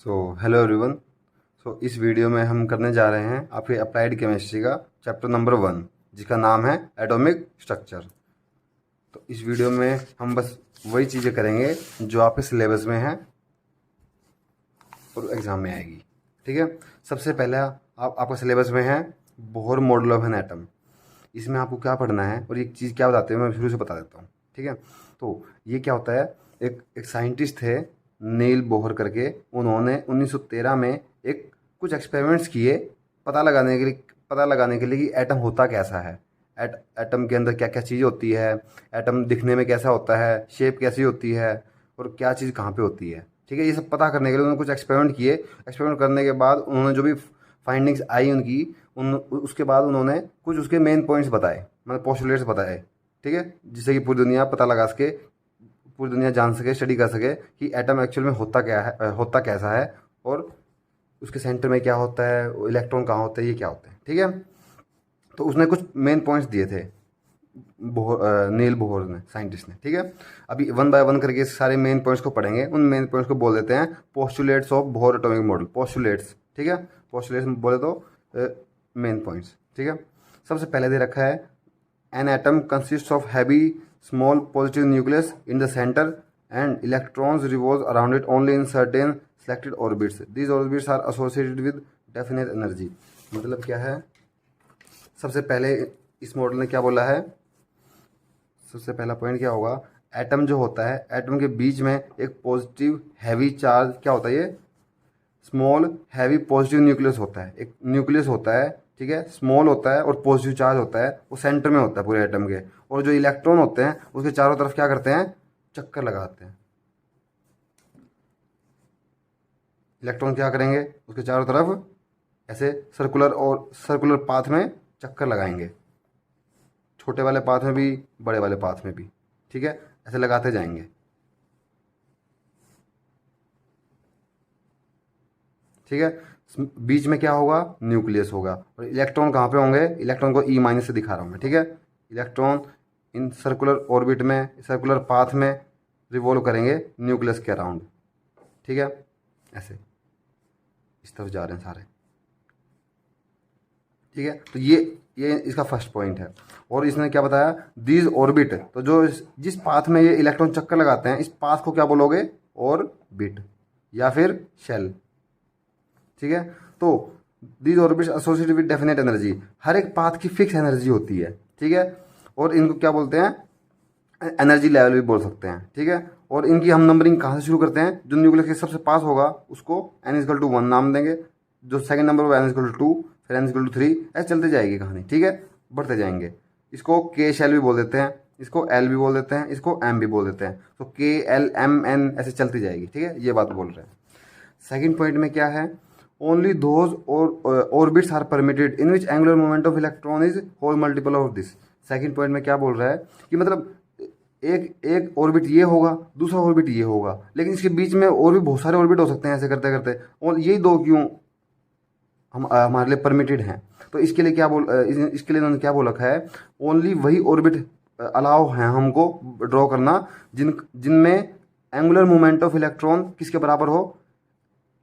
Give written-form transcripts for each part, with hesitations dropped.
Hello everyone. इस video में हम करने जा रहे हैं आपके अप्लाइड केमिस्ट्री का चैप्टर नंबर 1, जिसका नाम है एटॉमिक स्ट्रक्चर। तो इस वीडियो में हम बस वही चीज़ें करेंगे जो आपके सिलेबस में है और एग्ज़ाम में आएगी। ठीक है। सबसे पहले आपका सिलेबस में है Bohr model of an atom. इसमें आपको क्या पढ़ना है और ये चीज़ क्या बताते हैं मैं शुरू से बता देता हूँ। ठीक है। तो ये क्या होता है, एक साइंटिस्ट थे नील बोहर करके, उन्होंने 1913 में एक कुछ एक्सपेरिमेंट्स किए पता लगाने के लिए कि एटम होता कैसा है, एटम के अंदर क्या क्या चीज़ होती है, एटम दिखने में कैसा होता है, शेप कैसी होती है और क्या चीज़ कहाँ पे होती है। ठीक है। ये सब पता करने के लिए उन्होंने कुछ एक्सपेरिमेंट किए। एक्सपेरिमेंट करने के बाद उन्होंने जो भी फाइंडिंग्स आई उनकी, उसके बाद उन्होंने कुछ उसके मेन पॉइंट्स बताए, मतलब पोस्टुलेट्स बताए। ठीक है। जिससे कि पूरी दुनिया पता लगा सके, पूरी दुनिया जान सके, स्टडी कर सके कि एटम एक्चुअल में होता क्या है, होता कैसा है और उसके सेंटर में क्या होता है, इलेक्ट्रॉन कहाँ होते हैं, ये क्या होते हैं। ठीक है। तो उसने कुछ मेन पॉइंट्स दिए थे नील बोहर ने, साइंटिस्ट ने। ठीक है। अभी वन बाय वन करके सारे मेन पॉइंट्स को पढ़ेंगे। उन मेन पॉइंट्स को बोल देते हैं postulates of Bohr atomic model. Postulates, ठीक है। पोस्टुलेट्स बोले तो मेन पॉइंट्स। ठीक है। सबसे पहले दे रखा है an atom consist of heavy small positive nucleus in the centre and electrons revolve around it only in certain selected orbits. These orbits are associated with definite energy. मतलब क्या है, सबसे पहले इस मॉडल ने क्या बोला है, सबसे पहला पॉइंट क्या होगा, एटम जो होता है, एटम के बीच में एक पॉजिटिव हैवी चार्ज क्या होता है, ये स्मॉल हैवी पॉजिटिव न्यूक्लियस होता है। एक न्यूक्लियस होता है, ठीक है, स्मॉल होता है और पॉजिटिव चार्ज होता है, वो सेंटर में होता है पूरे एटम के। और जो इलेक्ट्रॉन होते हैं उसके चारों तरफ क्या करते हैं, चक्कर लगाते हैं। इलेक्ट्रॉन क्या करेंगे, उसके चारों तरफ ऐसे सर्कुलर पाथ में चक्कर लगाएंगे, छोटे वाले पाथ में भी बड़े वाले पाथ में भी। ठीक है। ऐसे लगाते जाएंगे। ठीक है। बीच में क्या होगा, न्यूक्लियस होगा। और इलेक्ट्रॉन कहाँ पे होंगे, इलेक्ट्रॉन को ई माइनस से दिखा रहा हूँ मैं। ठीक है। इलेक्ट्रॉन इन सर्कुलर ऑर्बिट में, सर्कुलर पाथ में रिवॉल्व करेंगे न्यूक्लियस के अराउंड। ठीक है। ऐसे इस तरफ जा रहे हैं सारे। ठीक है। तो ये इसका फर्स्ट पॉइंट है। और इसने क्या बताया, दीज ऑर्बिट, तो जो जिस पाथ में ये इलेक्ट्रॉन चक्कर लगाते हैं, इस पाथ को क्या बोलोगे, ऑर्बिट या फिर शेल। ठीक है। तो these orbits associated with definite energy, हर एक पाथ की फिक्स एनर्जी होती है। ठीक है। और इनको क्या बोलते हैं, एनर्जी लेवल भी बोल सकते हैं। ठीक है। और इनकी हम नंबरिंग कहाँ से शुरू करते हैं, जो न्यूक्लियस के सबसे पास होगा उसको n=1 नाम देंगे, जो सेकंड नंबर होगा n=2, फिर n=3, ऐसे चलते जाएगी कहानी। ठीक है। बढ़ते जाएंगे। इसको के शेल भी बोल देते हैं, इसको एल भी बोल देते हैं, इसको एम भी बोल देते हैं। तो के एल एम एन ऐसे चलती जाएगी। ठीक है। ये बात बोल रहे हैं। सेकंड पॉइंट में क्या है, only those orbits are permitted in which angular moment of electron is whole multiple of this. Second point में क्या बोल रहा है कि मतलब एक एक ऑर्बिट ये होगा, दूसरा ऑर्बिट ये होगा, लेकिन इसके बीच में और भी बहुत सारे ऑर्बिट हो सकते हैं ऐसे करते करते, और यही दो क्यों हम हमारे लिए परमिटेड हैं। तो इसके लिए इसके लिए इन्होंने क्या बोल रखा है, ओनली वही ऑर्बिट अलाउ हैं हमको ड्रॉ करना जिनमें एंगुलर मोमेंट ऑफ इलेक्ट्रॉन किसके बराबर हो,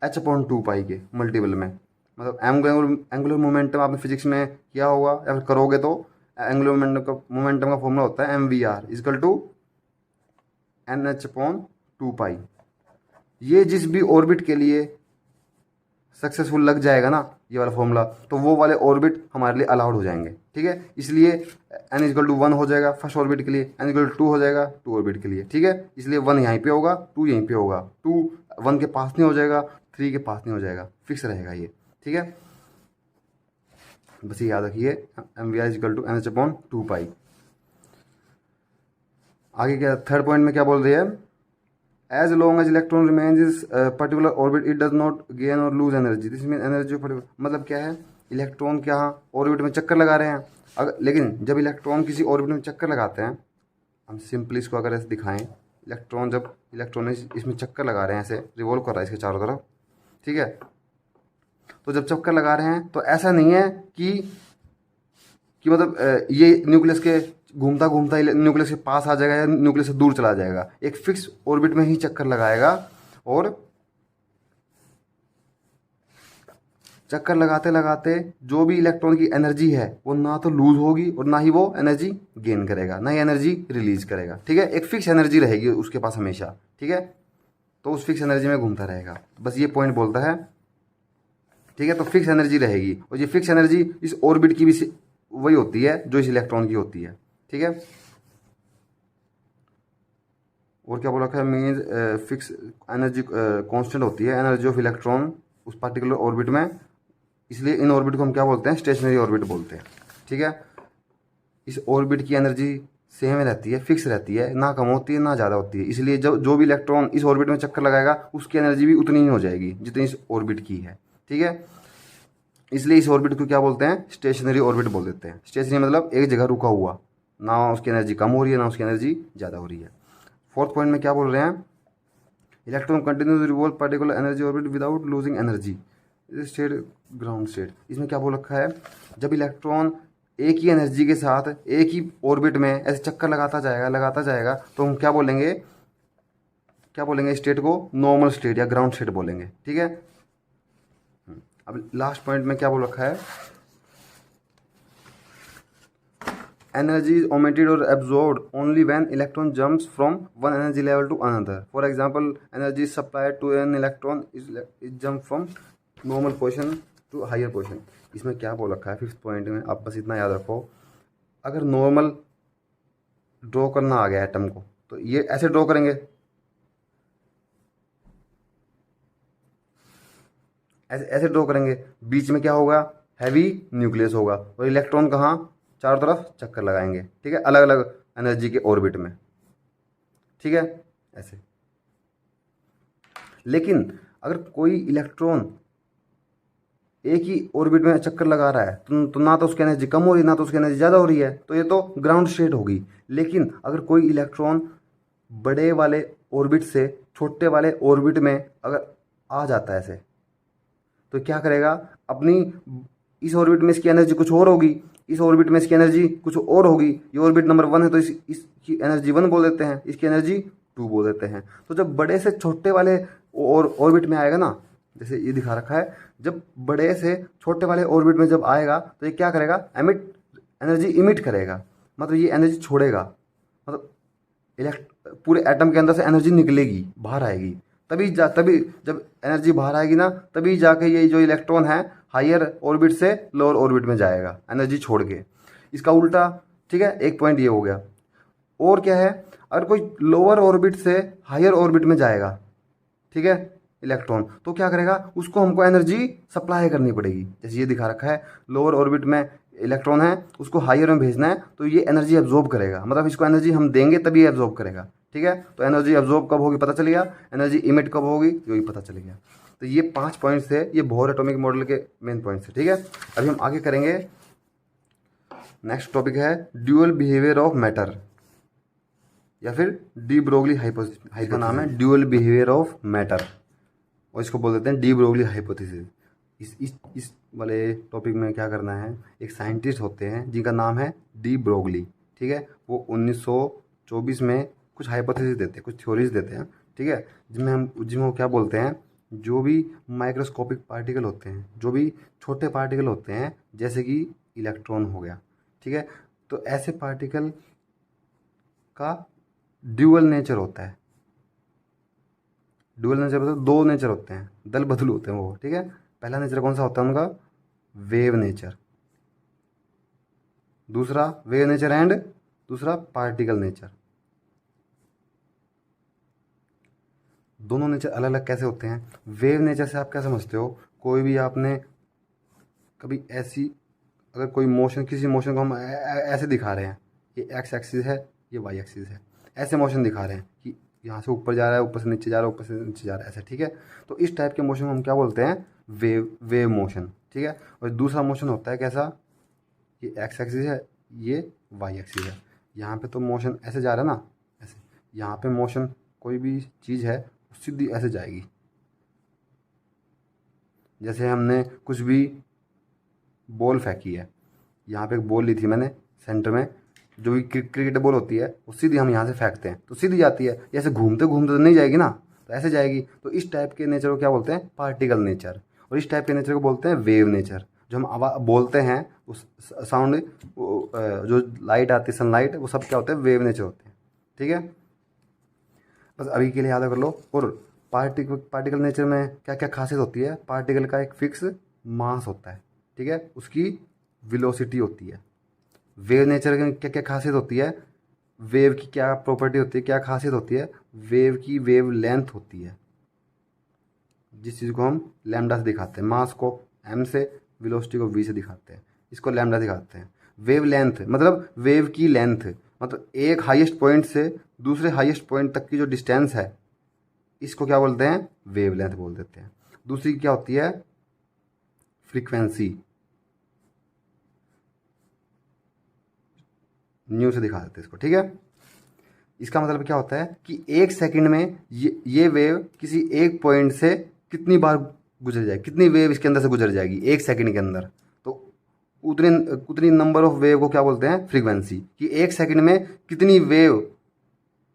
h/2 के मल्टीपल में। मतलब एंगुलर मोमेंटम आपने फिजिक्स में किया होगा या फिर करोगे तो एंगुलर मोमेंटम का फॉर्मूला होता है mvr=nh/2। ये जिस भी ऑर्बिट के लिए सक्सेसफुल लग जाएगा ना ये वाला फॉर्मूला, तो वो वाले ऑर्बिट हमारे लिए अलाउड हो जाएंगे। ठीक है। इसलिए n=1 हो जाएगा फर्स्ट ऑर्बिट के लिए, n=2 हो जाएगा 2 ऑर्बिट के लिए। ठीक है। इसलिए 1 यहाँ पे होगा, 2 यहीं पे होगा, 2 1 के पास नहीं हो जाएगा, 3 के पास नहीं हो जाएगा, फिक्स रहेगा ये। ठीक है। बस ये याद रखिए, mvr=nh/2। आगे क्या, थर्ड पॉइंट में क्या बोल रही है, as long as electron remains is particular orbit it does not gain और lose energy. This mean energy of, मतलब क्या है, इलेक्ट्रॉन क्या ऑर्बिट में चक्कर लगा रहे हैं, अगर लेकिन जब इलेक्ट्रॉन किसी ऑर्बिट में चक्कर लगाते हैं, हम सिंपली इसको अगर ऐसे दिखाएं, इलेक्ट्रॉन इसमें चक्कर लगा रहे हैं, ऐसे रिवॉल्व कर रहा है इसके चारों तरफ। ठीक है। तो जब चक्कर लगा रहे हैं तो ऐसा नहीं है कि मतलब ये न्यूक्लियस के घूमता घूमता न्यूक्लियस के पास आ जाएगा या न्यूक्लियस से दूर चला जाएगा। एक फिक्स ऑर्बिट में ही चक्कर लगाएगा और चक्कर लगाते लगाते जो भी इलेक्ट्रॉन की एनर्जी है वो ना तो लूज होगी और ना ही वो एनर्जी गेन करेगा, ना ही एनर्जी रिलीज करेगा। ठीक है, एक फिक्स एनर्जी रहेगी उसके पास हमेशा। ठीक है, तो उस फिक्स एनर्जी में घूमता रहेगा, बस ये पॉइंट बोलता है। ठीक है, तो फिक्स एनर्जी रहेगी और ये फिक्स एनर्जी इस ऑर्बिट की भी वही होती है जो इस इलेक्ट्रॉन की होती है। ठीक है, और क्या बोला है, मीन्स फिक्स एनर्जी कांस्टेंट होती है एनर्जी ऑफ इलेक्ट्रॉन उस पार्टिकुलर ऑर्बिट में, इसलिए इन ऑर्बिट को हम क्या बोलते हैं, स्टेशनरी ऑर्बिट बोलते हैं। ठीक है, इस ऑर्बिट की एनर्जी सेम रहती है, फिक्स रहती है, ना कम होती है ना ज़्यादा होती है, इसलिए जो भी इलेक्ट्रॉन इस ऑर्बिट में चक्कर लगाएगा उसकी एनर्जी भी उतनी ही हो जाएगी जितनी इस ऑर्बिट की है। ठीक है, इसलिए इस ऑर्बिट को क्या बोलते हैं, स्टेशनरी ऑर्बिट बोल देते हैं। स्टेशनरी मतलब एक जगह रुका हुआ, ना उसकी एनर्जी कम हो रही है ना उसकी एनर्जी ज़्यादा हो रही है। फोर्थ पॉइंट में क्या बोल रहे हैं, electron continues revolve particular energy orbit without losing energy state ground state. इसमें क्या बोल रखा है, जब इलेक्ट्रॉन एक ही एनर्जी के साथ एक ही ऑर्बिट में ऐसे चक्कर लगाता जाएगा तो हम क्या बोलेंगे स्टेट को, नॉर्मल स्टेट या ग्राउंड स्टेट बोलेंगे। ठीक है, अब लास्ट पॉइंट में क्या बोल रखा है, energy is omitted or absorbed only when electron jumps from one energy level to another. For example, energy is supplied to an electron is jump from normal position to higher position. इसमें क्या बोल रखा है fifth point में, आप बस इतना याद रखो, अगर नॉर्मल ड्रॉ करना आ गया एटम को तो ये ऐसे ड्रॉ करेंगे, ऐसे ड्रॉ करेंगे, बीच में क्या होगा, हैवी न्यूक्लियस होगा और इलेक्ट्रॉन कहाँ, चारों तरफ चक्कर लगाएंगे। ठीक है, अलग अलग एनर्जी के ऑर्बिट में। ठीक है, ऐसे। लेकिन अगर कोई इलेक्ट्रॉन एक ही ऑर्बिट में चक्कर लगा रहा है तो ना तो उसकी एनर्जी कम हो रही ना तो उसकी एनर्जी ज़्यादा हो रही है, तो ये तो ग्राउंड स्टेट होगी। लेकिन अगर कोई इलेक्ट्रॉन बड़े वाले ऑर्बिट से छोटे वाले ऑर्बिट में अगर आ जाता है ऐसे, तो क्या करेगा, अपनी इस ऑर्बिट में इसकी एनर्जी कुछ और होगी, इस ऑर्बिट में इसकी एनर्जी कुछ और होगी, ये ऑर्बिट नंबर 1 है तो इसकी एनर्जी 1 बोल देते हैं, इसकी एनर्जी 2 बोल देते हैं। तो जब बड़े से छोटे वाले ऑर्बिट में आएगा ना, जैसे ये दिखा रखा है, जब बड़े से छोटे वाले ऑर्बिट में जब आएगा तो ये क्या करेगा, एनर्जी इमिट करेगा, मतलब ये एनर्जी छोड़ेगा, मतलब पूरे एटम के अंदर से एनर्जी निकलेगी, बाहर आएगी, तभी जब एनर्जी बाहर आएगी ना, तभी जाके ये जो इलेक्ट्रॉन है हायर ऑर्बिट से लोअर ऑर्बिट में जाएगा एनर्जी छोड़ के। इसका उल्टा, ठीक है, एक पॉइंट ये हो गया। और क्या है, अगर कोई लोअर ऑर्बिट से हायर ऑर्बिट में जाएगा, ठीक है, इलेक्ट्रॉन, तो क्या करेगा, उसको हमको एनर्जी सप्लाई करनी पड़ेगी। जैसे ये दिखा रखा है, लोअर ऑर्बिट में इलेक्ट्रॉन है, उसको हायर में भेजना है, तो ये एनर्जी एब्जॉर्ब करेगा, मतलब इसको एनर्जी हम देंगे तभी एब्जॉर्ब करेगा। ठीक है, तो एनर्जी एब्जॉर्ब कब होगी पता चल गया, एनर्जी इमिट कब होगी ये भी पता चल गया। तो ये 5 पॉइंट्स थे, ये बोहर एटॉमिक मॉडल के मेन पॉइंट्स थे। ठीक है, अभी हम आगे करेंगे, नेक्स्ट टॉपिक है ड्यूअल बिहेवियर ऑफ मैटर, या फिर डी ब्रोगली हाइपोथेसिस का नाम है ड्यूअल बिहेवियर ऑफ मैटर, और इसको बोल देते हैं डी ब्रोगली हाइपोथेसिस। इस वाले टॉपिक में क्या करना है, एक साइंटिस्ट होते हैं जिनका नाम है डी ब्रोगली। ठीक है, वो 1924 में कुछ हाइपोथेसिस देते हैं, कुछ थ्योरीज देते हैं। ठीक है, जिनमें वो क्या बोलते हैं, जो भी माइक्रोस्कोपिक पार्टिकल होते हैं, जो भी छोटे पार्टिकल होते हैं, जैसे कि इलेक्ट्रॉन हो गया, ठीक है, तो ऐसे पार्टिकल का ड्यूअल नेचर होता है। ड्यूअल नेचर मतलब 2 नेचर होते हैं, दल बदल होते हैं वो। ठीक है, पहला नेचर कौन सा होता है उनका, वेव नेचर, दूसरा वेव नेचर एंड दूसरा पार्टिकल नेचर। दोनों नेचर अलग अलग कैसे होते हैं, वेव नेचर से आप क्या समझते हो, कोई भी आपने कभी ऐसी, अगर कोई मोशन, किसी मोशन को हम ऐसे दिखा रहे हैं, ये एक्स एक्सिस है, ये वाई एक्सिस है, ऐसे मोशन दिखा रहे हैं कि यहाँ से ऊपर जा रहा है, ऊपर से नीचे जा रहा है, ऊपर से नीचे जा रहा है, ऐसे। ठीक है, तो इस टाइप के मोशन हम क्या बोलते हैं, वेव मोशन। ठीक है, और दूसरा मोशन होता है कैसा, ये एक्स एक्सिस है, ये वाई एक्सिस है, यहाँ पे तो मोशन ऐसे जा रहा है ना, ऐसे, यहाँ पे मोशन कोई भी चीज़ है सीधी ऐसे जाएगी। जैसे हमने कुछ भी बॉल फेंकी है, यहाँ पे एक बॉल ली थी मैंने सेंटर में, जो भी क्रिकेट बॉल होती है वो सीधी हम यहाँ से फेंकते हैं तो सीधी जाती है, ऐसे घूमते घूमते तो नहीं जाएगी ना, तो ऐसे जाएगी। तो इस टाइप के नेचर को क्या बोलते हैं, पार्टिकल नेचर। और इस टाइप के नेचर को बोलते हैं वेव नेचर। जो हम आवाज़ बोलते हैं उस साउंड, जो लाइट आती है सनलाइट, वो सब क्या होते हैं, वेव नेचर होते हैं। ठीक है, बस अभी के लिए याद कर लो। और पार्टिकल नेचर में क्या क्या खासियत होती है, पार्टिकल का एक फिक्स मास होता है, ठीक है, उसकी वेलोसिटी होती है। वेव नेचर की क्या क्या खासियत होती है, वेव की क्या प्रॉपर्टी होती है, क्या खासियत होती है, वेव की वेव लेंथ होती है, जिस चीज़ को हम लैम्डा से दिखाते हैं, मास को m से, वेलोसिटी को v से दिखाते हैं, इसको लैम्डा दिखाते हैं। वेव लेंथ मतलब वेव की लेंथ, मतलब एक हाईएस्ट पॉइंट से दूसरे हाईएस्ट पॉइंट तक की जो डिस्टेंस है, इसको क्या बोलते हैं, वेव लेंथ बोल देते हैं। दूसरी क्या होती है, फ्रीक्वेंसी, न्यू से दिखा देते हैं इसको। ठीक है, इसका मतलब क्या होता है कि एक सेकंड में ये वेव किसी एक पॉइंट से कितनी बार गुजर जाएगी, कितनी वेव इसके अंदर से गुजर जाएगी एक सेकंड के अंदर, तो उतनी नंबर ऑफ वेव को क्या बोलते हैं, फ्रीक्वेंसी, कि एक सेकंड में कितनी वेव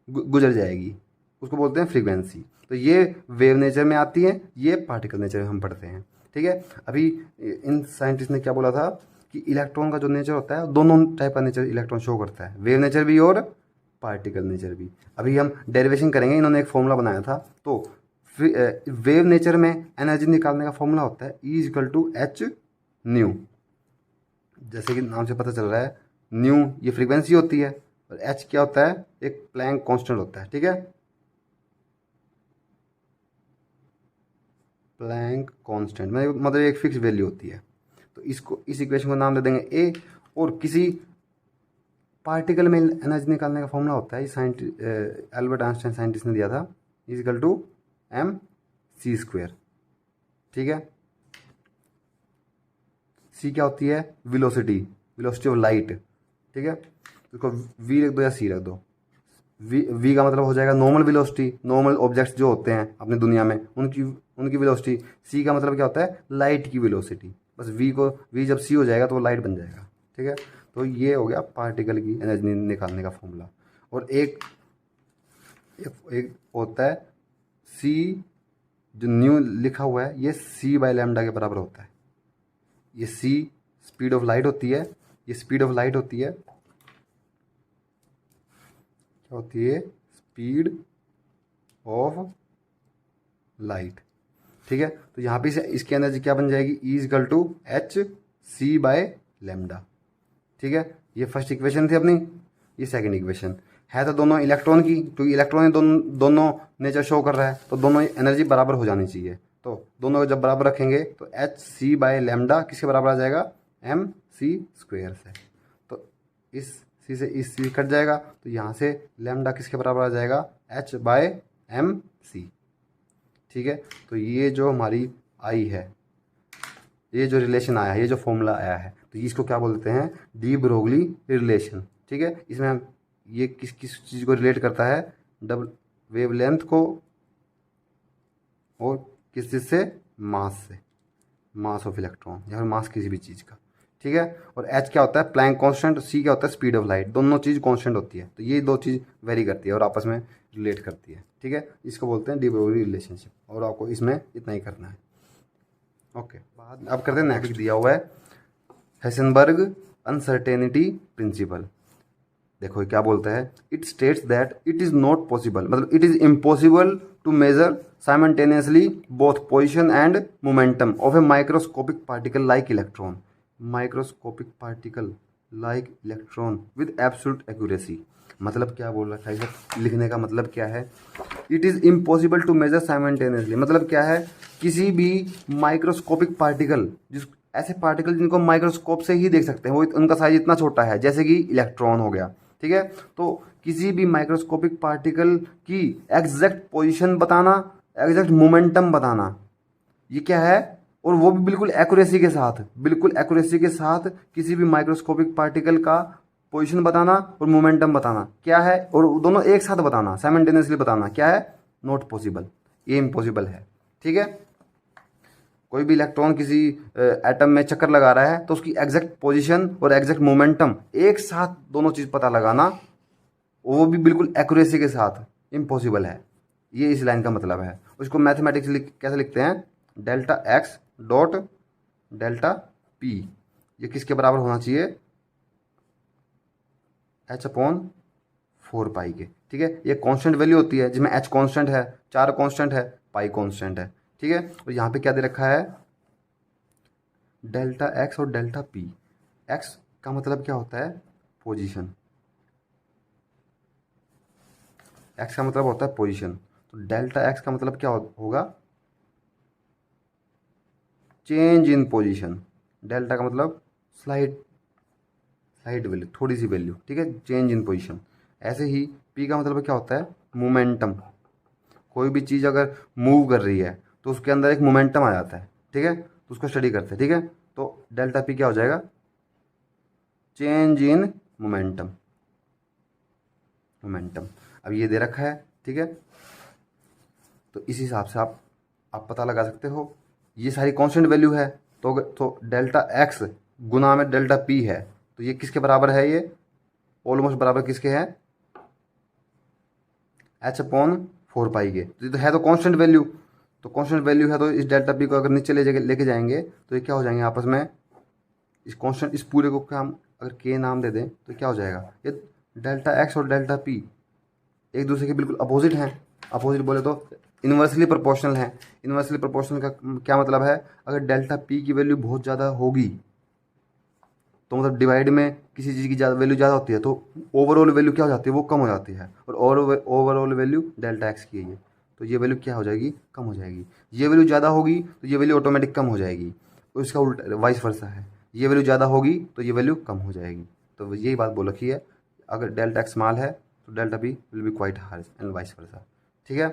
गुजर जाएगी, उसको बोलते हैं फ्रीक्वेंसी। तो ये वेव नेचर में आती है, ये पार्टिकल नेचर में हम पढ़ते हैं। ठीक है, अभी इन साइंटिस्ट ने क्या बोला था कि इलेक्ट्रॉन का जो नेचर होता है, दोनों टाइप का नेचर इलेक्ट्रॉन शो करता है, वेव नेचर भी और पार्टिकल नेचर भी। अभी हम डेरिवेशन करेंगे, इन्होंने एक फॉर्मूला बनाया था। तो वेव नेचर में एनर्जी निकालने का फॉर्मूला होता है E = H न्यू। जैसे कि नाम से पता चल रहा है, न्यू ये फ्रीक्वेंसी होती है और H क्या होता है, एक प्लैंक कांस्टेंट होता है। ठीक है, प्लैंक कांस्टेंट मतलब एक फिक्स वैल्यू होती है। तो इसको, इस इक्वेशन को नाम दे देंगे ए। और किसी पार्टिकल में एनर्जी निकालने का फॉर्मूला होता है, एल्बर्ट आइंस्टाइन साइंटिस्ट ने दिया था, E = mc²। ठीक है, c क्या होती है, वेलोसिटी ऑफ लाइट। ठीक है, तो इसको v रख दो या c रख दो। v का मतलब हो जाएगा नॉर्मल वेलोसिटी, नॉर्मल ऑब्जेक्ट्स जो होते हैं अपनी दुनिया में उनकी वेलोसिटी। c का मतलब क्या होता है, लाइट की वेलोसिटी। बस v जब c हो जाएगा तो वो लाइट बन जाएगा। ठीक है, तो ये हो गया पार्टिकल की एनर्जी निकालने का फॉर्मूला। और एक होता है c, जो न्यू लिखा हुआ है, ये c/λ के बराबर होता है। ये c स्पीड ऑफ लाइट होती है, ये स्पीड ऑफ लाइट होती है, क्या होती है, स्पीड ऑफ लाइट। ठीक है, तो यहाँ पे इसकी एनर्जी क्या बन जाएगी, E = hc/λ। ठीक है, ये फर्स्ट इक्वेशन थी अपनी, ये सेकंड इक्वेशन है। तो दोनों इलेक्ट्रॉन की, क्योंकि इलेक्ट्रॉन दोनों नेचर शो कर रहा है, तो दोनों एनर्जी बराबर हो जानी चाहिए। तो दोनों को जब बराबर रखेंगे तो hc/λ किसके बराबर आ जाएगा, mc² से। तो इस c से इस c कट जाएगा, तो यहाँ से लैम्डा किसके बराबर आ जाएगा, h/mc। ठीक है, तो ये जो हमारी आई है, ये जो रिलेशन आया है, ये जो फॉर्मूला आया है, तो इसको क्या बोलते हैं, डी ब्रोगली रिलेशन। ठीक है, इसमें हम ये किस किस चीज़ को रिलेट करता है, डबल वेव लेंथ को, और किस चीज़ से, मास से, मास ऑफ इलेक्ट्रॉन या फिर मास किसी भी चीज़ का। ठीक है, और एच क्या होता है, प्लैंक कांस्टेंट, सी क्या होता है, स्पीड ऑफ लाइट। दोनों चीज़ कांस्टेंट होती है, तो ये दो चीज़ वेरी करती है और आपस में रिलेट करती है। ठीक है, इसको बोलते हैं डी ब्रोगली रिलेशनशिप, और आपको इसमें इतना ही करना है। ओके, बाद अब करते हैं नेक्स्ट। दिया हुआ है हेसेनबर्ग अनसर्टेनिटी प्रिंसिपल। देखो क्या बोलता है, it states that it is not possible, मतलब it is impossible to measure simultaneously both position and momentum of a microscopic particle like electron. Microscopic particle like electron with absolute accuracy. मतलब क्या बोल रहा है, लिखने का मतलब क्या है, it is impossible to measure simultaneously, मतलब क्या है, किसी भी माइक्रोस्कोपिक पार्टिकल, जिस ऐसे पार्टिकल जिनको माइक्रोस्कोप से ही देख सकते हैं, वो उनका साइज इतना छोटा है, जैसे कि इलेक्ट्रॉन हो गया। ठीक है, तो किसी भी माइक्रोस्कोपिक पार्टिकल की एग्जैक्ट पोजीशन बताना, एग्जैक्ट मोमेंटम बताना, ये क्या है, और वो भी बिल्कुल एक्यूरेसी के साथ, बिल्कुल एक्यूरेसी के साथ किसी भी माइक्रोस्कोपिक पार्टिकल का पोजीशन बताना और मोमेंटम बताना क्या है, और दोनों एक साथ बताना, साइमल्टेनियसली बताना, क्या है, नॉट पॉसिबल, ये इम्पॉसिबल है। ठीक है, कोई भी इलेक्ट्रॉन किसी एटम में चक्कर लगा रहा है, तो उसकी एग्जैक्ट पोजीशन और एग्जैक्ट मोमेंटम एक साथ दोनों चीज़ पता लगाना, वो भी बिल्कुल एक्यूरेसी के साथ, इम्पॉसिबल है। ये इस लाइन का मतलब है। उसको मैथमेटिक्स कैसे लिखते हैं, delta x dot delta P, ये किसके बराबर होना चाहिए, h/4 के। ठीक है, ये कांस्टेंट वैल्यू होती है जिसमें h कांस्टेंट है, 4 कांस्टेंट है, पाई कांस्टेंट है। ठीक है, और यहाँ पे क्या दे रखा है, डेल्टा x और डेल्टा p। x का मतलब क्या होता है, पोजीशन, x का मतलब होता है पोजीशन, तो डेल्टा x का मतलब क्या होगा, चेंज इन पोजीशन। डेल्टा का मतलब स्लाइड वैल्यू, थोड़ी सी वैल्यू। ठीक है, चेंज इन पोजीशन। ऐसे ही p का मतलब क्या होता है, मोमेंटम। कोई भी चीज़ अगर मूव कर रही है तो उसके अंदर एक मोमेंटम आ जाता है। ठीक है, तो उसको स्टडी करते हैं। ठीक है, तो डेल्टा p क्या हो जाएगा, चेंज इन मोमेंटम। अब ये दे रखा है। ठीक है, तो इस हिसाब से आप पता लगा सकते हो। ये सारी कांस्टेंट वैल्यू है, तो डेल्टा x गुना में डेल्टा p है, तो ये किसके बराबर है, ये ऑलमोस्ट बराबर किसके है, h/4 के। तो ये तो है तो कांस्टेंट वैल्यू, तो कांस्टेंट वैल्यू है, तो इस डेल्टा p को अगर नीचे लेके जाएंगे तो ये क्या हो जाएंगे आपस में, इस कांस्टेंट, इस पूरे को क्या हम अगर k नाम दे दें तो क्या हो जाएगा, ये डेल्टा x और डेल्टा p एक दूसरे के बिल्कुल अपोजिट हैं। अपोजिट बोले तो इन्वर्सली प्रोपोर्शनल हैं। इन्वर्सली प्रोपोर्शनल का क्या मतलब है, अगर डेल्टा p की वैल्यू बहुत ज़्यादा होगी तो मतलब डिवाइड में किसी चीज़ की वैल्यू ज़्यादा होती है तो ओवरऑल वैल्यू क्या हो जाती है, वो कम हो जाती है। और ओवरऑल वैल्यू डेल्टा x की है, तो ये वैल्यू क्या हो जाएगी, कम हो जाएगी। ये वैल्यू ज़्यादा होगी तो ये वैल्यू ऑटोमेटिक कम हो जाएगी, और इसका उल्टा वाइस वर्सा है, ये वैल्यू ज़्यादा होगी तो ये वैल्यू कम हो जाएगी। तो यही बात बोल रखी है, अगर डेल्टा x स्मॉल है तो delta p will be quite harsh and vice versa. ठीक है,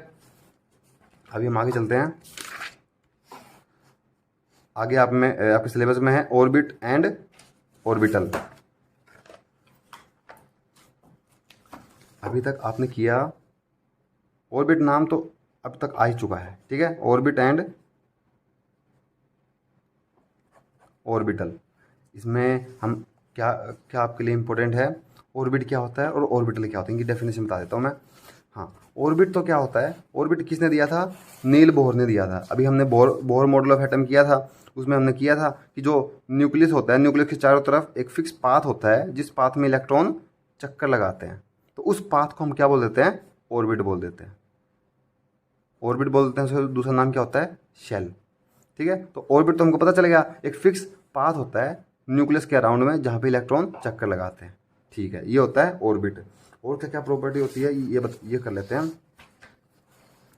अभी हम आगे चलते हैं। आगे आपके सिलेबस में है ऑर्बिट एंड ऑर्बिटल। अभी तक आपने किया, ऑर्बिट नाम तो अब तक आ ही चुका है। ठीक है, ऑर्बिट एंड ऑर्बिटल, इसमें हम क्या क्या आपके लिए इम्पोर्टेंट है, ऑर्बिट क्या होता है और ऑर्बिटल क्या होता है, इनकी डेफिनेशन बता देता हूँ मैं। हाँ, ऑर्बिट तो क्या होता है, ऑर्बिट किसने दिया था, नील बोहर ने दिया था। अभी हमने बोहर मॉडल ऑफ एटम किया था, उसमें हमने किया था कि जो न्यूक्लियस होता है, न्यूक्लियस के चारों तरफ एक फिक्स पाथ होता है, जिस पाथ में इलेक्ट्रॉन चक्कर लगाते हैं, तो उस पाथ को हम क्या बोल देते हैं, ऑर्बिट बोल देते हैं। ऑर्बिट बोल देते हैं, उसका दूसरा नाम क्या होता है, शेल। ठीक है, तो ऑर्बिट तो हमको पता चल गया, एक फिक्स पाथ होता है न्यूक्लियस के अराउंड में जहाँ पे इलेक्ट्रॉन चक्कर लगाते हैं। ठीक है, ये होता है ऑर्बिट। और क्या क्या प्रॉपर्टी होती है, ये कर लेते हैं हम।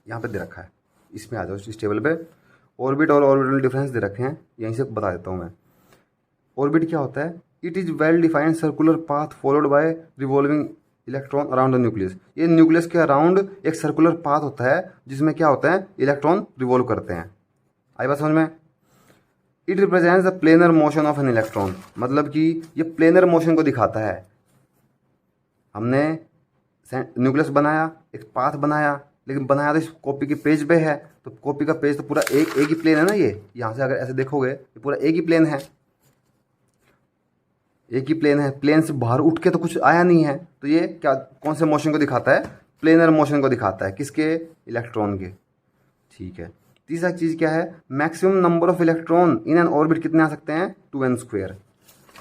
यहाँ पे दे रखा है, इसमें आ जाओ इस टेबल पे, ऑर्बिट और ऑर्बिटल डिफरेंस दे रखे हैं, यहीं से बता देता हूँ मैं। ऑर्बिट क्या होता है, it is well defined circular path followed by revolving electron around the nucleus. ये न्यूक्लियस के अराउंड एक सर्कुलर पाथ होता है जिसमें क्या होता है, इलेक्ट्रॉन रिवॉल्व करते हैं। आई बात समझ में। It represents the planar motion of an electron, मतलब कि ये प्लेनर मोशन को दिखाता है। हमने न्यूक्लियस बनाया, एक पाथ बनाया, लेकिन बनाया तो इस कॉपी के पेज पे है, तो कॉपी का पेज तो पूरा एक ही प्लेन है ना। ये यहाँ से अगर ऐसे देखोगे ये पूरा एक ही प्लेन है, एक ही प्लेन है, प्लेन से बाहर उठ के तो कुछ आया नहीं है। तो ये क्या, कौन से मोशन को दिखाता है, प्लेनर मोशन को दिखाता है, किसके, इलेक्ट्रॉन के। ठीक है, तीसरा चीज़ क्या है, maximum number of electron in an orbit कितने आ सकते हैं, 2n²,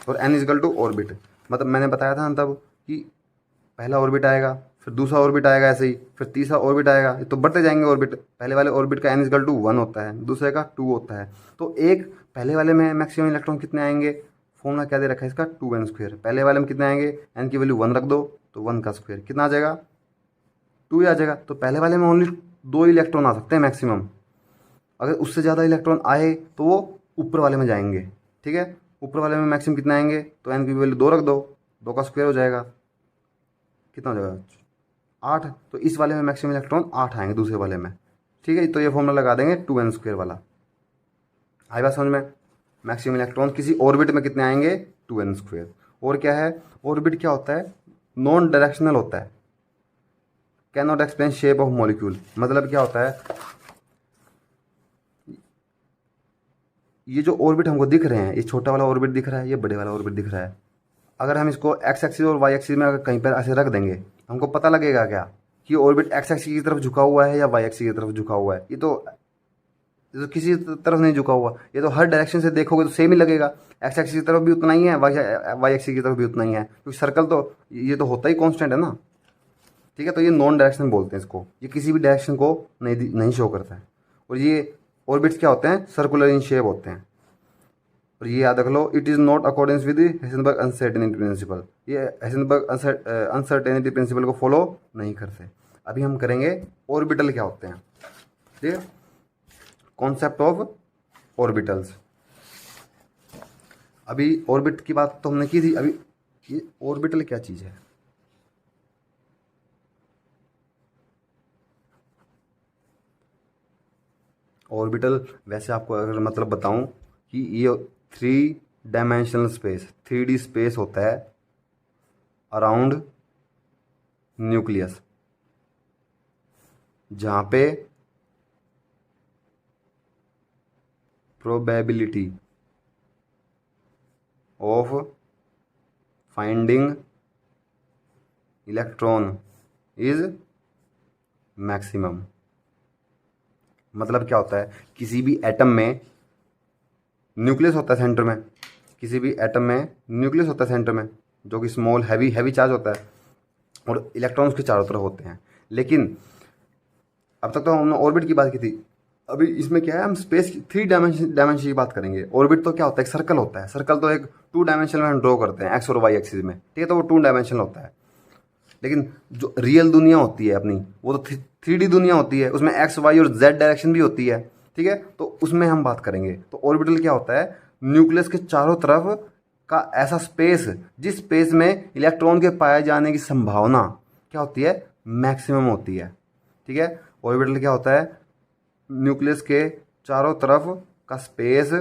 और n इजकल टू ऑर्बिट। मतलब मैंने बताया था ना तब कि पहला ऑर्बिट आएगा, फिर दूसरा ऑर्बिट आएगा, ऐसे ही फिर तीसरा ऑर्बिट आएगा, ये तो बढ़ते जाएंगे ऑर्बिट। पहले वाले ऑर्बिट का n इजकल टू 1 होता है, दूसरे का 2 होता है। तो एक पहले वाले में मैक्सिमम इलेक्ट्रॉन कितने आएंगे, फॉर्मूला क्या दे रखा है इसका, 2n²। पहले वाले में कितने आएंगे, n की वैल्यू 1 रख दो तो 1 का स्क्वायर कितना आ जाएगा, 2 ही आ जाएगा। तो पहले वाले में ओनली 2 इलेक्ट्रॉन आ सकते हैं मैक्सिमम। अगर उससे ज़्यादा इलेक्ट्रॉन आए तो वो ऊपर वाले में जाएंगे। ठीक है, ऊपर वाले में मैक्सिमम कितना आएंगे, तो n की वैल्यू 2 रख दो, 2 का स्क्वायर हो जाएगा, कितना हो जाएगा, 8। तो इस वाले में मैक्सिमम इलेक्ट्रॉन 8 आएंगे दूसरे वाले में। ठीक है, तो ये फॉर्मूला लगा देंगे 2n² वाला। आई बात समझ में। मैक्सिमम इलेक्ट्रॉन किसी ऑर्बिट में कितने आएंगे, 2n²। और क्या है, ऑर्बिट क्या होता है, नॉन डायरेक्शनल होता है, can not explain shape of molecule. मतलब क्या होता है, ये जो ऑर्बिट हमको दिख रहे हैं, ये छोटा वाला ऑर्बिट दिख रहा है, ये बड़े वाला ऑर्बिट दिख रहा है, अगर हम इसको एक्स एक्सिस और वाई एक्सिस में अगर कहीं पर ऐसे रख देंगे, हमको पता लगेगा क्या कि ऑर्बिट एक्स एक्सिस की तरफ झुका हुआ है या वाई एक्सिस की तरफ झुका हुआ है। ये तो ये तो किसी तरफ नहीं झुका हुआ, ये तो हर डायरेक्शन से देखोगे तो सेम ही लगेगा। एक्स एक्सिस की तरफ भी उतना ही है, वाई एक्सिस की तरफ भी उतना ही है, क्योंकि सर्कल तो ये तो होता ही कांस्टेंट है ना। ठीक है, तो ये नॉन डायरेक्शन बोलते हैं इसको, ये किसी भी डायरेक्शन को नहीं शो करता है। और ये ऑर्बिट्स क्या होते हैं, सर्कुलर इन शेप होते हैं। और ये याद रख लो, it is not accordance with Heisenberg uncertainty principle, ये हेसेनबर्ग अनसर्टेनिटी प्रिंसिपल को फॉलो नहीं करते। अभी हम करेंगे ऑर्बिटल क्या होते हैं। ठीक है, कॉन्सेप्ट ऑफ ऑर्बिटल्स। अभी ऑर्बिट की बात तो हमने की थी, अभी ये ऑर्बिटल क्या चीज़ है। ऑर्बिटल वैसे आपको अगर मतलब बताऊं कि ये 3 डायमेंशनल स्पेस, 3D स्पेस होता है अराउंड न्यूक्लियस, जहाँ पे probability of finding electron is maximum. मतलब क्या होता है, किसी भी एटम में न्यूक्लियस होता है सेंटर में, किसी भी एटम में न्यूक्लियस होता है सेंटर में, जो कि स्मॉल हैवी चार्ज होता है, और इलेक्ट्रॉन उसके चारों तरफ होते हैं। लेकिन अब तक तो हमने ऑर्बिट की बात की थी, अभी इसमें क्या है, हम स्पेस की 3 डायमेंशन की बात करेंगे। ऑर्बिट तो क्या होता है, एक सर्कल होता है, सर्कल तो एक 2 डायमेंशन में हम ड्रॉ करते हैं एक्स और वाई एक्सिस में। ठीक है, तो वो 2 डायमेंशनल होता है। लेकिन जो रियल दुनिया होती है अपनी, वो तो 3D दुनिया होती है, उसमें एक्स वाई और जेड डायरेक्शन भी होती है। ठीक है, तो उसमें हम बात करेंगे। तो ऑर्बिटल क्या होता है, न्यूक्लियस के चारों तरफ का ऐसा स्पेस जिस स्पेस में इलेक्ट्रॉन के पाए जाने की संभावना क्या होती है, मैक्सिमम होती है। ठीक है, ऑर्बिटल क्या होता है, न्यूक्लियस के चारों तरफ का स्पेस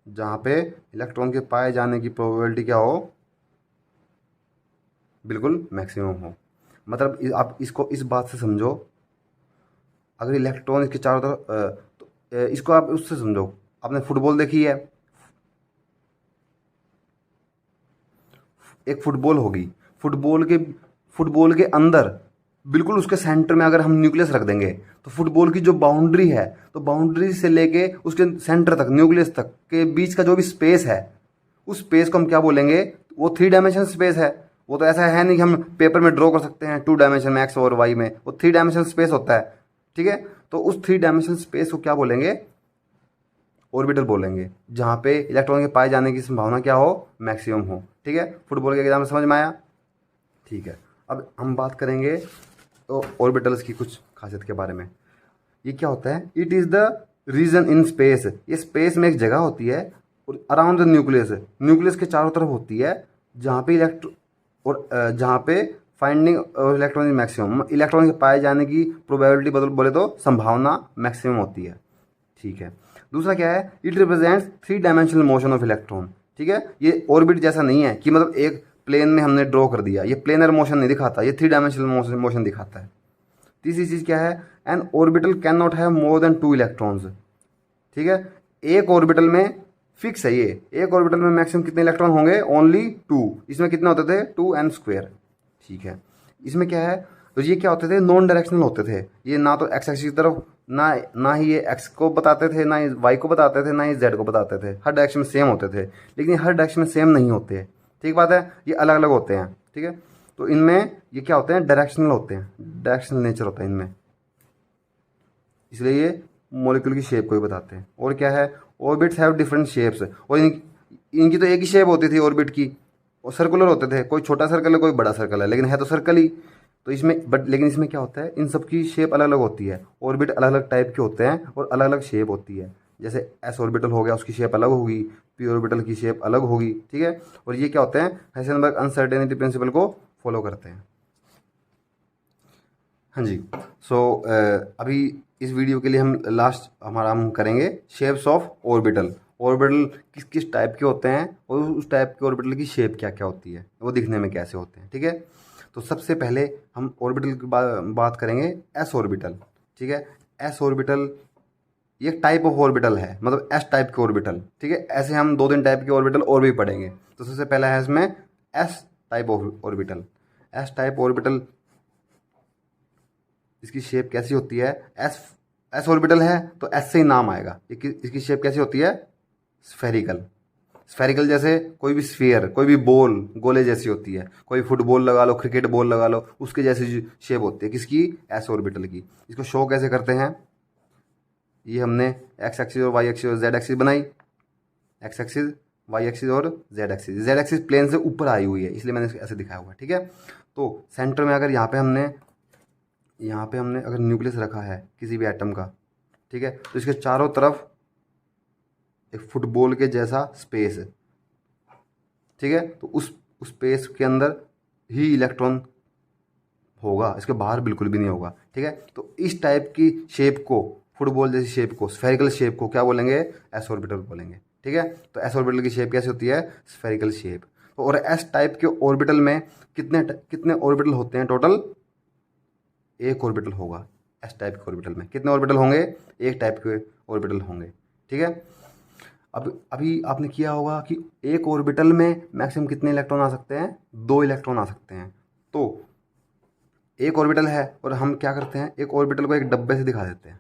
जहां पे इलेक्ट्रॉन के पाए जाने की प्रोबेबिलिटी क्या हो, बिल्कुल मैक्सिमम हो। मतलब आप इसको इस बात से समझो, अगर इलेक्ट्रॉन इसके चारों तरफ तो इसको आप उससे समझो, आपने फुटबॉल देखी है, एक फुटबॉल होगी, फुटबॉल के अंदर बिल्कुल उसके सेंटर में अगर हम न्यूक्लियस रख देंगे, तो फुटबॉल की जो बाउंड्री है, तो बाउंड्री से लेके उसके सेंटर तक, न्यूक्लियस तक के बीच का जो भी स्पेस है, उस स्पेस को हम क्या बोलेंगे, वो 3 डायमेंशन स्पेस है। वो तो ऐसा है नहीं कि हम पेपर में ड्रॉ कर सकते हैं 2 डायमेंशन में एक्स और वाई में, वो 3 डायमेंशन स्पेस होता है। ठीक है, तो उस 3 डायमेंशन स्पेस को क्या बोलेंगे, ऑर्बिटल बोलेंगे, जहाँ पे इलेक्ट्रॉन के पाए जाने की संभावना क्या हो, मैक्सिमम हो। ठीक है, फुटबॉल के एग्जाम में समझ में आया। ठीक है, अब हम बात करेंगे तो ऑर्बिटल्स की कुछ खासियत के बारे में। ये क्या होता है, it is the region in space, ये स्पेस में एक जगह होती है और अराउंड द न्यूक्लियस, न्यूक्लियस के चारों तरफ होती है, जहाँ पे जहाँ पे फाइंडिंग इलेक्ट्रॉन मैक्सिमम, इलेक्ट्रॉन के पाए जाने की प्रोबेबिलिटी बोले तो संभावना मैक्सिमम होती है। ठीक है, दूसरा क्या है, it represents 3 dimensional motion of electron. ठीक है, ये ऑर्बिट जैसा नहीं है कि मतलब एक प्लेन में हमने ड्रॉ कर दिया, ये प्लेनर मोशन नहीं दिखाता, ये 3 डायमेंशनल मोशन दिखाता है। तीसरी चीज़ क्या है, N orbital can not have more than 2 electrons. ठीक है, एक ऑर्बिटल में फिक्स है, ये एक ऑर्बिटल में मैक्सिमम कितने इलेक्ट्रॉन होंगे, ओनली 2। इसमें कितने होते थे, 2n²। ठीक है, इसमें क्या है, तो ये क्या होते थे, नॉन डायरेक्शनल होते थे। ये ना तो एक्स एक्सिस की तरफ, ना ही ये एक्स को बताते थे, ना ही वाई को बताते थे, ना ही जेड को बताते थे। हर डायरेक्शन में सेम होते थे, लेकिन हर डायरेक्शन में सेम नहीं होते। ठीक बात है, ये अलग अलग होते हैं। ठीक है, तो इनमें ये क्या होते हैं, डायरेक्शनल होते हैं, डायरेक्शनल नेचर होता है इनमें, इसलिए ये मॉलिक्यूल की शेप को ही बताते हैं। और क्या है, ऑर्बिट्स हैव डिफरेंट शेप्स, और इनकी तो एक ही शेप होती थी ऑर्बिट की, और सर्कुलर होते थे, कोई छोटा सर्कल है कोई बड़ा सर्कल है, लेकिन है तो सर्कल ही। तो इसमें लेकिन इसमें क्या होता है, इन सब की शेप अलग अलग होती है, ऑर्बिट अलग अलग टाइप के होते हैं और अलग अलग शेप होती है। जैसे एस ऑर्बिटल हो गया, उसकी शेप अलग होगी, पी ऑर्बिटल की शेप अलग होगी। ठीक है, और ये क्या होते हैं, हाइसेनबर्ग अनसर्टेनिटी प्रिंसिपल को फॉलो करते हैं। हाँ जी, सो अभी इस वीडियो के लिए हम करेंगे शेप्स ऑफ ऑर्बिटल। ऑर्बिटल किस किस टाइप के होते हैं और उस टाइप के ऑर्बिटल की शेप क्या क्या होती है, वो दिखने में कैसे होते हैं। ठीक है, तो सबसे पहले हम ऑर्बिटल की बात करेंगे, एस ऑर्बिटल। ठीक है, एस ऑर्बिटल ये टाइप ऑफ ऑर्बिटल है, मतलब एस टाइप के ऑर्बिटल। ठीक है, ऐसे हम 2-3 टाइप के ऑर्बिटल और भी पढ़ेंगे। तो सबसे पहला है इसमें S type orbital. S type orbital, इसकी शेप कैसी होती है? एस ऑर्बिटल है तो एस से ही नाम आएगा। इसकी शेप कैसी होती है? स्फेरिकल। स्फेरिकल जैसे कोई भी स्फीयर, कोई भी बॉल गोले जैसी होती है, कोई फुटबॉल लगा लो, क्रिकेट बॉल लगा लो, उसके जैसी शेप होती है किसकी? एस ऑर्बिटल की। इसको शो कैसे करते हैं? ये हमने एक्स एक्सिस और वाई एक्सिस और जेड एक्सिस बनाई। एक्स एक्सिस, वाई एक्सिस और Z axis. Z axis plane से ऊपर आई हुई है इसलिए मैंने इसको ऐसे दिखाया हुआ है, ठीक है। तो सेंटर में अगर यहाँ पे हमने अगर न्यूक्लियस रखा है किसी भी एटम का, ठीक है, तो इसके चारों तरफ एक फुटबॉल के जैसा स्पेस है, ठीक है। तो उस स्पेस के अंदर ही इलेक्ट्रॉन होगा, इसके बाहर बिल्कुल भी नहीं होगा, ठीक है। तो इस टाइप की शेप को, फुटबॉल जैसी शेप को, स्फेरिकल शेप को क्या बोलेंगे? एस ऑर्बिटल बोलेंगे, ठीक है। तो एस ऑर्बिटल की शेप कैसी होती है? Spherical shape. और एस टाइप के ऑर्बिटल में कितने ऑर्बिटल होते हैं टोटल? एक ऑर्बिटल होगा। एस टाइप के ऑर्बिटल में कितने ऑर्बिटल होंगे? एक टाइप के ऑर्बिटल होंगे, ठीक है। अब अभी आपने किया होगा कि एक ऑर्बिटल में मैक्सिमम कितने इलेक्ट्रॉन आ सकते हैं? 2 इलेक्ट्रॉन आ सकते हैं। तो एक ऑर्बिटल है और हम क्या करते हैं? एक ऑर्बिटल को एक डब्बे से दिखा देते हैं,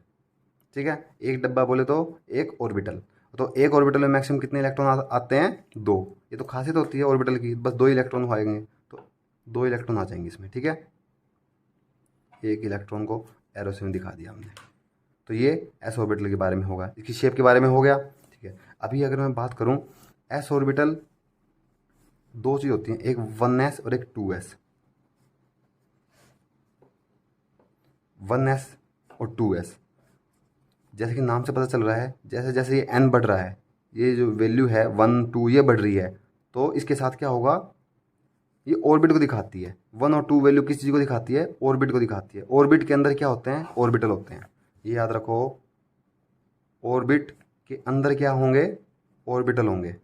ठीक है। एक डब्बा बोले तो एक ऑर्बिटल। तो एक ऑर्बिटल में मैक्सिमम कितने इलेक्ट्रॉन आते हैं? 2। ये तो खासियत होती है ऑर्बिटल की, बस 2 इलेक्ट्रॉन आएंगे, तो 2 इलेक्ट्रॉन आ जाएंगे इसमें, ठीक है। एक इलेक्ट्रॉन को एरो से दिखा दिया हमने। तो ये एस ऑर्बिटल के बारे में होगा, इसकी शेप के बारे में हो गया, ठीक है। अभी अगर मैं बात करूं, एस ऑर्बिटल 2 चीज़ होती हैं, एक 1s और एक 2s। 1s और 2s, जैसे कि नाम से पता चल रहा है, जैसे जैसे ये n बढ़ रहा है, ये जो वैल्यू है 1 2 ये बढ़ रही है, तो इसके साथ क्या होगा? ये ऑर्बिट को दिखाती है। 1 और 2 वैल्यू किस चीज़ को दिखाती है? ऑर्बिट को दिखाती है। ऑर्बिट के अंदर क्या होते हैं? ऑर्बिटल होते हैं, ये याद रखो। ऑर्बिट के अंदर क्या होंगे? ऑर्बिटल होंगे,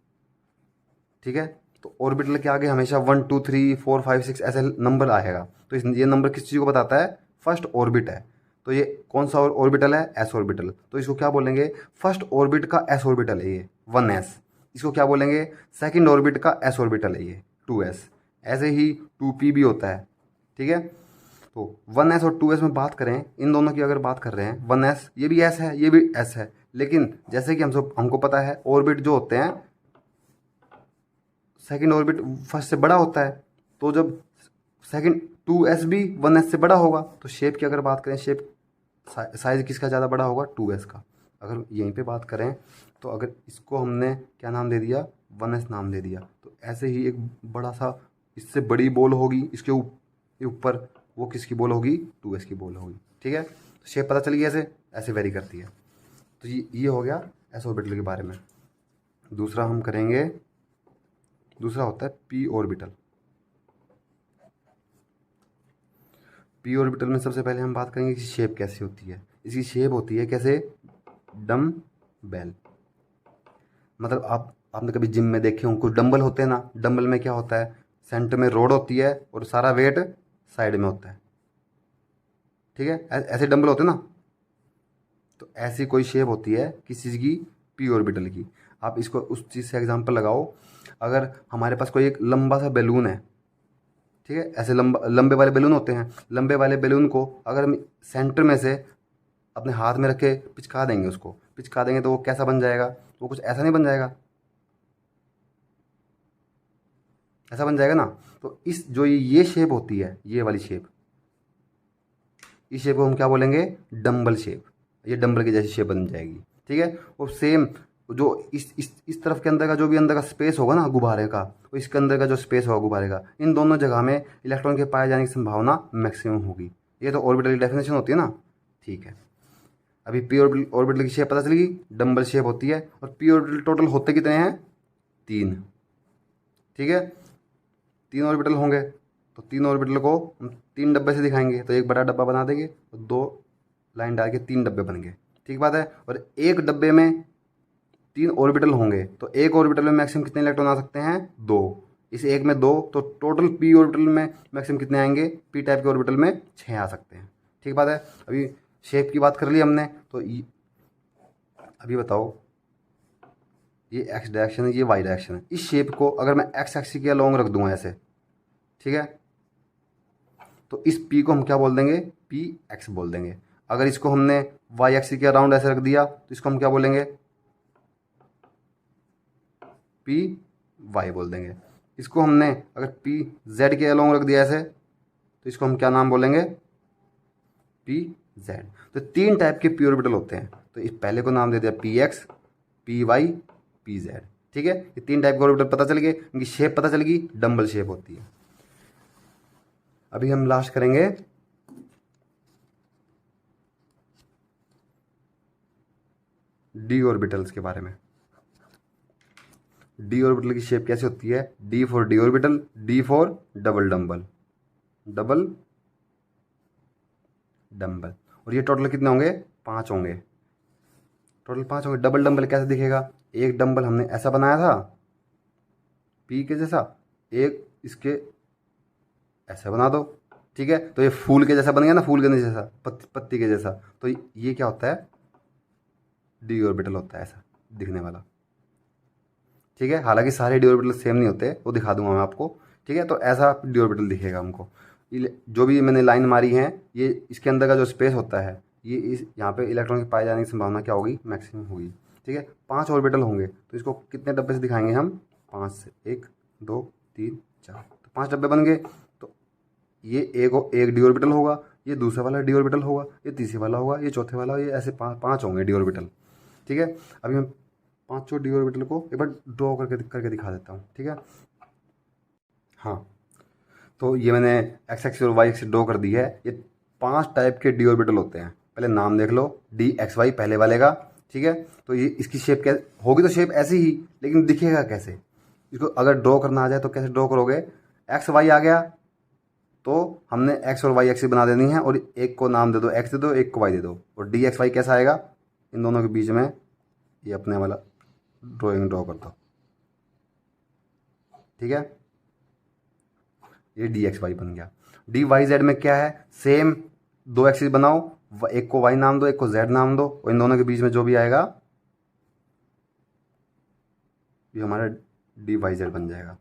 ठीक है। तो ऑर्बिटल के आगे हमेशा 1 2 3 4 5 6 ऐसे नंबर आएगा। तो ये नंबर किस चीज़ को बताता है? फर्स्ट ऑर्बिट है। तो ये कौन सा ऑर्बिटल है? S orbital. तो इसको क्या बोलेंगे? फर्स्ट ऑर्बिट का एस ऑर्बिटल है ये 1s। इसको क्या बोलेंगे? सेकंड ऑर्बिट का एस ऑर्बिटल है ये 2s। ऐसे ही 2p भी होता है, ठीक है। तो 1s और 2s में बात करें, इन दोनों की अगर बात कर रहे हैं, 1s ये भी s है, ये भी s है, लेकिन जैसे कि हमको पता है ऑर्बिट जो होते हैं, सेकंड ऑर्बिट फर्स्ट से बड़ा होता है। तो जब सेकंड 2s भी 1s से बड़ा होगा, तो शेप की अगर बात करें, शेप साइज किसका ज़्यादा बड़ा होगा? 2s का। अगर यहीं पे बात करें, तो अगर इसको हमने क्या नाम दे दिया? 1s नाम दे दिया, तो ऐसे ही एक बड़ा सा इससे बड़ी बॉल होगी इसके ऊपर, वो किसकी बॉल होगी? 2s की बॉल होगी, ठीक है। तो शेप पता चली ऐसे ऐसे वेरी करती है। तो ये हो गया एस ऑर्बिटल के बारे में। दूसरा हम करेंगे, दूसरा होता है पी ऑर्बिटल। पी ऑर्बिटल में सबसे पहले हम बात करेंगे कि शेप कैसी होती है। इसकी शेप होती है कैसे? डम बेल। मतलब आपने कभी जिम में देखे हों, कुछ डंबल होते हैं ना, डंबल में क्या होता है? सेंटर में रोड होती है और सारा वेट साइड में होता है, ठीक है। ऐसे डंबल होते हैं ना, तो ऐसी कोई शेप होती है किसी चीज़ की? पी ऑर्बिटल की। आप इसको उस चीज़ से एग्जांपल लगाओ। अगर हमारे पास कोई एक लंबा सा बैलून है, ठीक है, ऐसे लंबे वाले बैलून होते हैं, लंबे वाले बैलून को अगर हम सेंटर में से अपने हाथ में रख के पिचका देंगे, उसको पिचका देंगे, तो वो कैसा बन जाएगा? वो कुछ ऐसा नहीं बन जाएगा, ऐसा बन जाएगा ना। तो इस जो ये शेप होती है, ये वाली शेप, इस शेप को हम क्या बोलेंगे? Dumbbell shape. ये डंबल की जैसी शेप बन जाएगी, ठीक है। और सेम जो इस तरफ के अंदर का जो भी अंदर का स्पेस होगा ना गुब्बारे का, तो इसके अंदर का जो स्पेस होगा गुब्बारे का, इन दोनों जगह में इलेक्ट्रॉन के पाए जाने की संभावना मैक्सिमम होगी। ये तो ऑर्बिटल की डेफिनेशन होती है ना, ठीक है। अभी पी ऑर्बिटल की शेप पता चलेगी, डंबल शेप होती है। और पी ऑर्बिटल टोटल होते कितने हैं? 3, ठीक है। 3 ऑर्बिटल होंगे, तो 3 ऑर्बिटल को हम 3 डब्बे से दिखाएंगे, तो एक बड़ा डब्बा बना देंगे और 2 लाइन डाल के 3 डब्बे बन गए, ठीक बात है। और एक डब्बे में 3 ऑर्बिटल होंगे, तो एक ऑर्बिटल में मैक्सिमम कितने इलेक्ट्रॉन आ सकते हैं? 2। इस एक में 2, तो टोटल पी ऑर्बिटल में मैक्सिमम कितने आएंगे? पी टाइप के ऑर्बिटल में 6 आ सकते हैं, ठीक बात है। अभी शेप की बात कर ली हमने, तो अभी बताओ ये एक्स डायरेक्शन है, ये वाई डायरेक्शन है। इस शेप को अगर मैं एक्स एक्सिस के अलोंग रख दूंगा ऐसे, ठीक है, तो इस पी को हम क्या बोल देंगे, पी एक्स बोल देंगे। अगर इसको हमने वाई एक्सिस के अराउंड ऐसे रख दिया तो इसको हम क्या बोलेंगे, पी वाई बोल देंगे। इसको हमने अगर पी जेड के अलोंग रख दिया ऐसे, तो इसको हम क्या नाम बोलेंगे, पी जेड। तो 3 टाइप के पी ऑर्बिटल होते हैं। तो इस पहले को नाम दे दिया P X, P Y, P Z. ठीक है, ये 3 टाइप के ऑर्बिटल पता चल गए, इनकी शेप पता चल गई, डम्बल शेप होती है। अभी हम लास्ट करेंगे डी ऑर्बिटल्स के बारे में। डी ऑर्बिटल की शेप कैसे होती है, D for D orbital, D for double dumbbell, double dumbbell. और ये टोटल कितने होंगे, 5 होंगे, टोटल 5 होंगे। डबल डम्बल कैसे दिखेगा, एक डम्बल हमने ऐसा बनाया था पी के जैसा, एक इसके ऐसा बना दो, ठीक है, तो ये फूल के जैसा बन गया ना, फूल के जैसा, पत्ती के जैसा। तो ये क्या होता है, डी ऑर्बिटल होता है ऐसा दिखने वाला। ठीक है, हालांकि सारे डी ऑर्बिटल सेम नहीं होते, वो दिखा दूंगा मैं आपको। ठीक है, तो ऐसा डी ऑर्बिटल दिखेगा हमको। जो भी मैंने लाइन मारी है, ये इसके अंदर का जो स्पेस होता है, ये इस यहाँ पे इलेक्ट्रॉन के पाए जाने की संभावना क्या होगी, मैक्सिमम होगी। ठीक है, 5 ऑर्बिटल होंगे, तो इसको कितने डब्बे से दिखाएंगे हम, 5 से, 1 2 3 4, तो 5 डब्बे बन गए। तो ये एक डी ऑर्बिटल होगा, ये दूसरा वाला डी ऑर्बिटल होगा, ये तीसरे वाला होगा, ये चौथे वाला, ये ऐसे 5 होंगे डी ऑर्बिटल। ठीक है, अभी मैं 5 डी ऑर्बिटल को एक बार ड्रॉ करके दिखा देता हूँ। ठीक है, हाँ, तो ये मैंने एक्स एक्सिस और वाई एक्सिस ड्रॉ कर दी है। ये 5 टाइप के डी ऑर्बिटल होते हैं, पहले नाम देख लो, डी एक्स वाई पहले वाले का। ठीक है, तो ये इसकी शेप क्या होगी, तो शेप ऐसी ही, लेकिन दिखेगा कैसे, इसको अगर ड्रॉ करना आ जाए तो कैसे ड्रॉ करोगे, एक्स वाई आ गया तो हमने एक्स और वाई एक्सिस बना देनी है, और एक को नाम दे दो, एक्स दे दो, एक को वाई दे दो। और डी एक्स वाई कैसा आएगा, इन दोनों के बीच में ये अपने वाला ड्राइंग ड्रॉ कर दो। ठीक है, ये डी एक्स वाई बन गया। डी वाई जेड में क्या है, सेम 2 एक्सिस बनाओ, एक को वाई नाम दो, एक को जेड नाम दो, और इन दोनों के बीच में जो भी आएगा ये हमारा डी वाई जेड बन जाएगा।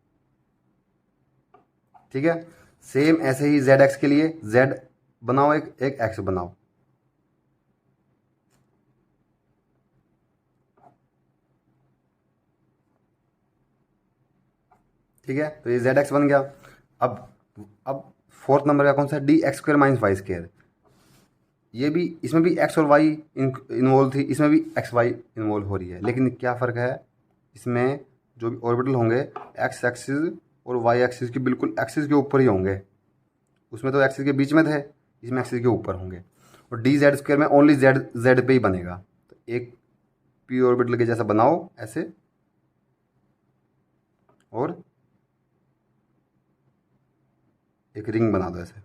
ठीक है, सेम ऐसे ही जेड एक्स के लिए जेड बनाओ, एक एक्स बनाओ। ठीक है, तो ये जेड एक्स बन गया। अब 4th नंबर का कौन सा, D X square minus Y square. ये भी, इसमें भी एक्स और वाई इन्वॉल्व थी, इसमें भी एक्स वाई इन्वॉल्व हो रही है, लेकिन क्या फ़र्क है, इसमें जो भी ऑर्बिटल होंगे एक्स एक्सिस और वाई एक्सिस के बिल्कुल एक्सिस के ऊपर ही होंगे। उसमें तो एक्सिस के बीच में थे, इसमें एक्सिस के ऊपर होंगे। और डी जेड स्क्वायर में ओनली जेड जेड पे ही बनेगा। तो एक पी ऑर्बिटल के जैसा बनाओ ऐसे, और एक रिंग बना दो ऐसे।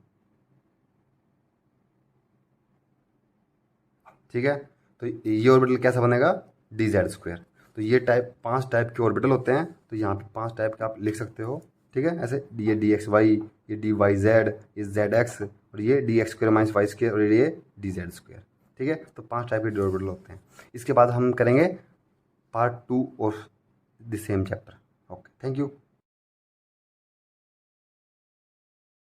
ठीक है, तो ये ऑर्बिटल कैसा बनेगा, डी जेड स्क्वायर। तो ये 5 टाइप के ऑर्बिटल होते हैं, तो यहाँ पे 5 टाइप के आप लिख सकते हो। ठीक है, ऐसे ये डी एक्स वाई, ये डी वाई जेड, ये जेड एक्स, और ये D X square minus Y square, और ये डी जेड स्क्वायर। ठीक है, तो 5 टाइप के ऑर्बिटल होते हैं। इसके बाद हम करेंगे part 2 of the same chapter. Okay, thank you.